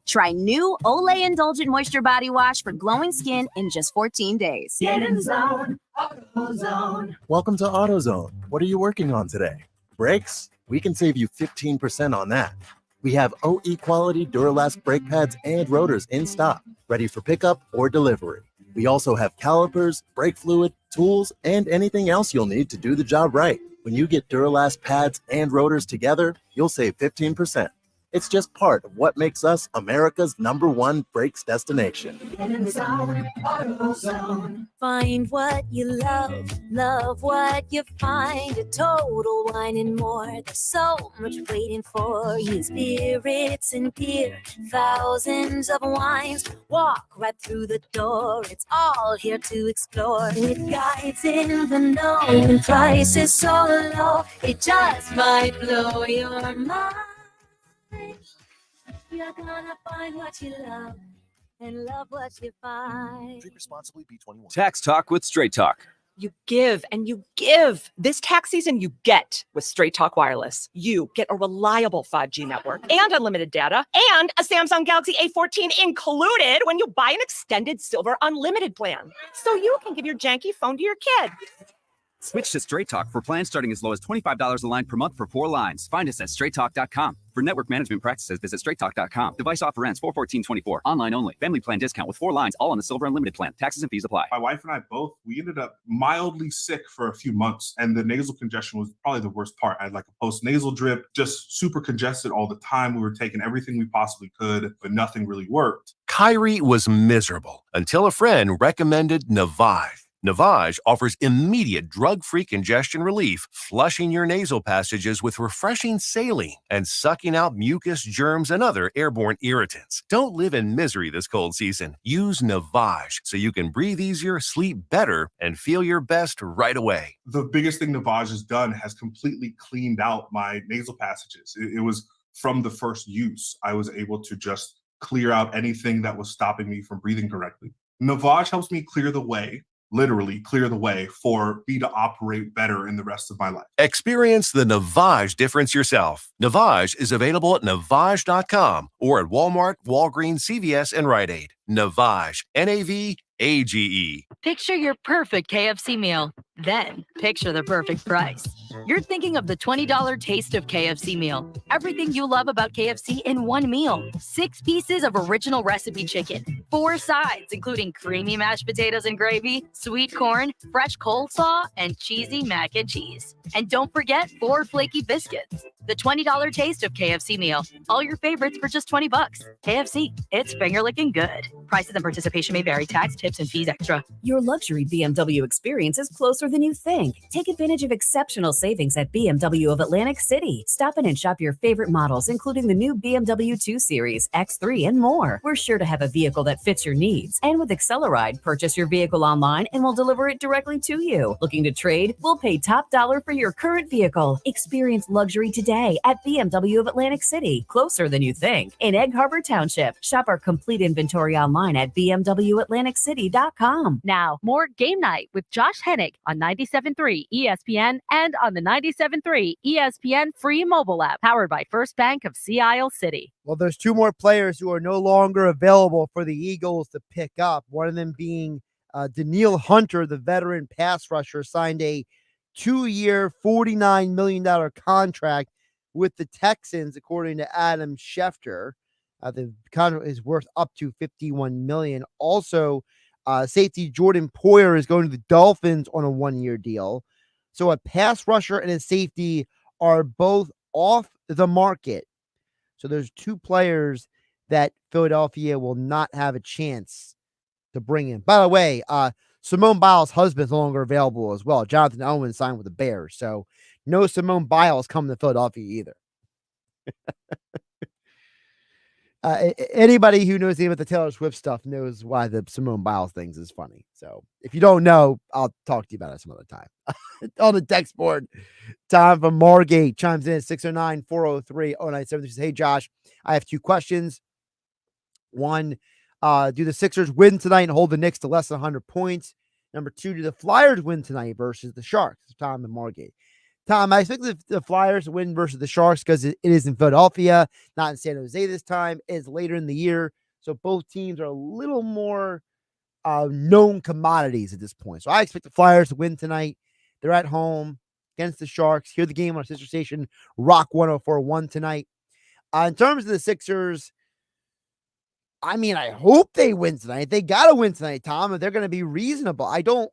Try new Olay Indulgent Moisture Body Wash for glowing skin in just 14 days. Get in the zone, AutoZone. Welcome to AutoZone. What are you working on today? Brakes? We can save you 15% on that. We have OE quality Duralast brake pads and rotors in stock, ready for pickup or delivery. We also have calipers, brake fluid, tools, and anything else you'll need to do the job right. When you get Duralast pads and rotors together, you'll save 15%. It's just part of what makes us America's #1 brakes destination. Get in the zone, AutoZone. Find what you love what you find. A Total Wine and More. There's so much waiting for you. Spirits and beer, thousands of wines. Walk right through the door. It's all here to explore. With guides in the know and prices so low, it just might blow your mind. You're gonna find what you love and love what you find. Drink responsibly, B21. Tax Talk with Straight Talk. You give and you give. This tax season, you get with Straight Talk Wireless. You get a reliable 5G network and unlimited data and a Samsung Galaxy A14 included when you buy an extended silver unlimited plan. So you can give your janky phone to your kid. Switch to Straight Talk for plans starting as low as $25 a line per month for 4 lines. Find us at straighttalk.com. For network management practices, visit straighttalk.com. Device offer ends 4/14/24. Online only. Family plan discount with 4 lines, all on the Silver Unlimited plan. Taxes and fees apply. My wife and I both, we ended up mildly sick for a few months, and the nasal congestion was probably the worst part. I had like a post-nasal drip, just super congested all the time. We were taking everything we possibly could, but nothing really worked. Kyrie was miserable until a friend recommended Navage. Navage offers immediate drug-free congestion relief, flushing your nasal passages with refreshing saline and sucking out mucus, germs, and other airborne irritants. Don't live in misery this cold season. Use Navage so you can breathe easier, sleep better, and feel your best right away. The biggest thing Navage has done has completely cleaned out my nasal passages. It was from the first use. I was able to just clear out anything that was stopping me from breathing correctly. Navage helps me clear the way, literally clear the way for me to operate better in the rest of my life. Experience the Navage difference yourself. Navage is available at Navage.com or at Walmart, Walgreens, CVS, and Rite Aid. Navage, Navage. Picture your perfect KFC meal. Then picture the perfect price. You're thinking of the $20 taste of KFC meal. Everything you love about KFC in one meal. 6 pieces of original recipe chicken, 4 sides, including creamy mashed potatoes and gravy, sweet corn, fresh coleslaw, and cheesy mac and cheese. And don't forget 4 flaky biscuits. The $20 taste of KFC meal. All your favorites for just $20. KFC, it's finger licking good. Prices and participation may vary. Tax, tips, and fees extra. Your luxury BMW experience is closer than you think. Take advantage of exceptional savings at BMW of Atlantic City. Stop in and shop your favorite models, including the new BMW 2 Series, X3, and more. We're sure to have a vehicle that fits your needs. And with Acceleride, purchase your vehicle online and we'll deliver it directly to you. Looking to trade? We'll pay top dollar for your current vehicle. Experience luxury today at BMW of Atlantic City, closer than you think, in Egg Harbor Township. Shop our complete inventory online at bmwatlanticcity.com. Now, more Game Night with Josh Hennick on 97.3 ESPN and on the 97.3 ESPN free mobile app, powered by First Bank of Sea Isle City. Well, there's 2 more players who are no longer available for the Eagles to pick up. One of them being Danielle Hunter, the veteran pass rusher, signed a 2-year, $49 million contract with the Texans, according to Adam Schefter. The contract is worth up to $51 million. Also, safety Jordan Poyer is going to the Dolphins on a 1-year deal. So a pass rusher and a safety are both off the market. So there's 2 players that Philadelphia will not have a chance to bring in. By the way, Simone Biles' husband is no longer available as well. Jonathan Owen signed with the Bears. So no Simone Biles coming to Philadelphia either. Anybody who knows anything about the Taylor Swift stuff knows why the Simone Biles things is funny. So if you don't know, I'll talk to you about it some other time. On the text board, Tom from Margate chimes in at 609-403-0973. Says, hey, Josh, I have 2 questions. One, do the Sixers win tonight and hold the Knicks to less than 100 points? Number 2, do the Flyers win tonight versus the Sharks? Tom in Margate. Tom, I expect the Flyers to win versus the Sharks because it is in Philadelphia, not in San Jose this time. It's later in the year, so both teams are a little more known commodities at this point. So I expect the Flyers to win tonight. They're at home against the Sharks. Hear the game on our sister station, Rock 104.1 tonight. In terms of the Sixers, I mean, I hope they win tonight. They got to win tonight, Tom, if they're going to be reasonable.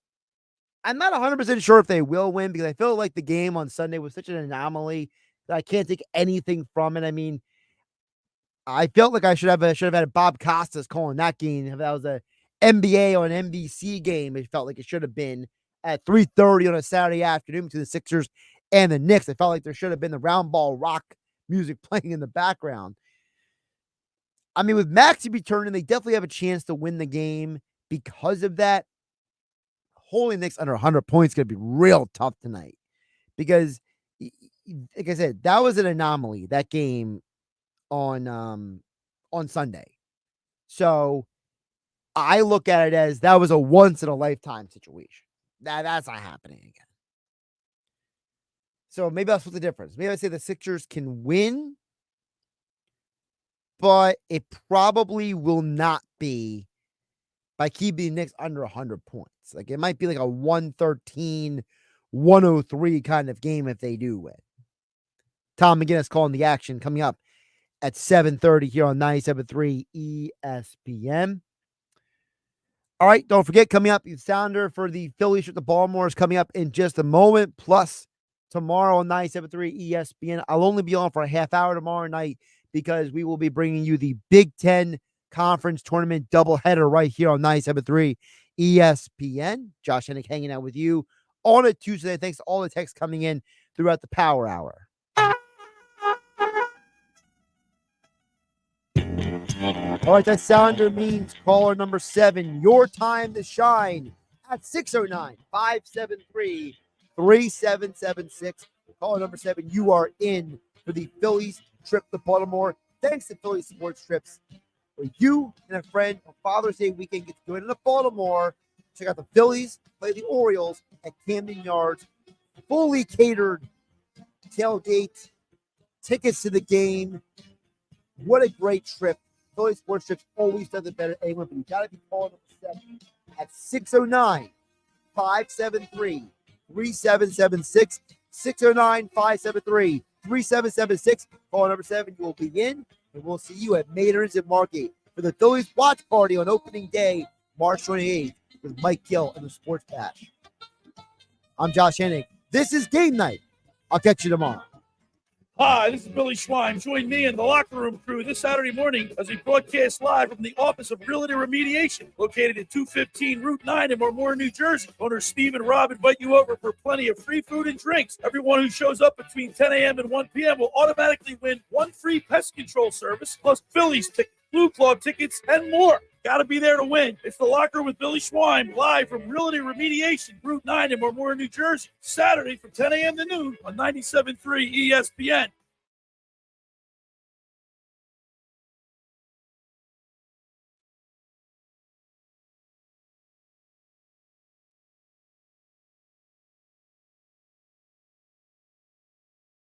I'm not 100% sure if they will win because I feel like the game on Sunday was such an anomaly that I can't take anything from it. I mean, I felt like I should have had Bob Costas calling that game. If that was a NBA or an NBC game, it felt like it should have been at 3:30 on a Saturday afternoon between the Sixers and the Knicks. I felt like there should have been the round ball rock music playing in the background. I mean, with Maxey returning, they definitely have a chance to win the game because of that. Holding Knicks under 100 points is going to be real tough tonight because, like I said, that was an anomaly, that game on Sunday. So I look at it as that was a once-in-a-lifetime situation. That's not happening again. So maybe I'll split the difference. Maybe I say the Sixers can win, but it probably will not be by keeping the Knicks under 100 points. Like it might be like a 113-103 kind of game if they do win. Tom McGinnis calling the action coming up at 7:30 here on 97.3 ESPN. All right, don't forget, coming up, the sounder for the Phillies with the Baltimore is coming up in just a moment. Plus, tomorrow on 97.3 ESPN, I'll only be on for a half hour tomorrow night because we will be bringing you the Big Ten Conference Tournament doubleheader right here on 97.3 ESPN. Josh Hennick hanging out with you on a Tuesday. Thanks to all the texts coming in throughout the power hour. All right, that sounder means caller number 7, your time to shine at 609-573-3776. Caller number 7, you are in for the Phillies trip to Baltimore. Thanks to Phillies Sports Trips, where you and a friend on Father's Day weekend get to go into Baltimore, check out the Phillies, play the Orioles at Camden Yards. Fully catered tailgate, tickets to the game. What a great trip. Philly Sports Trips always does it better than anyone, but you got to be calling number 7 at 609-573-3776. 609-573-3776. Call number 7. You will be in, and we'll see you at Maynard's and Margate. for the Phillies watch party on opening day, March 28th, with Mike Gill and the Sports Bash. I'm Josh Hennig. This is Game Night. I'll catch you tomorrow. Hi, this is Billy Schwein. Join me and the Locker Room crew this Saturday morning as we broadcast live from the Office of Realty Remediation, located at 215 Route 9 in Marmora, New Jersey. Owners Steve and Rob invite you over for plenty of free food and drinks. Everyone who shows up between 10 a.m. and 1 p.m. will automatically win one free pest control service, plus Phillies tickets, Blue Claw tickets, and more. Gotta be there to win. It's the Locker Room with Billy Schwein, live from Realty Remediation, Route 9 in Marmora, New Jersey. Saturday from 10 a.m. to noon on 97.3 ESPN.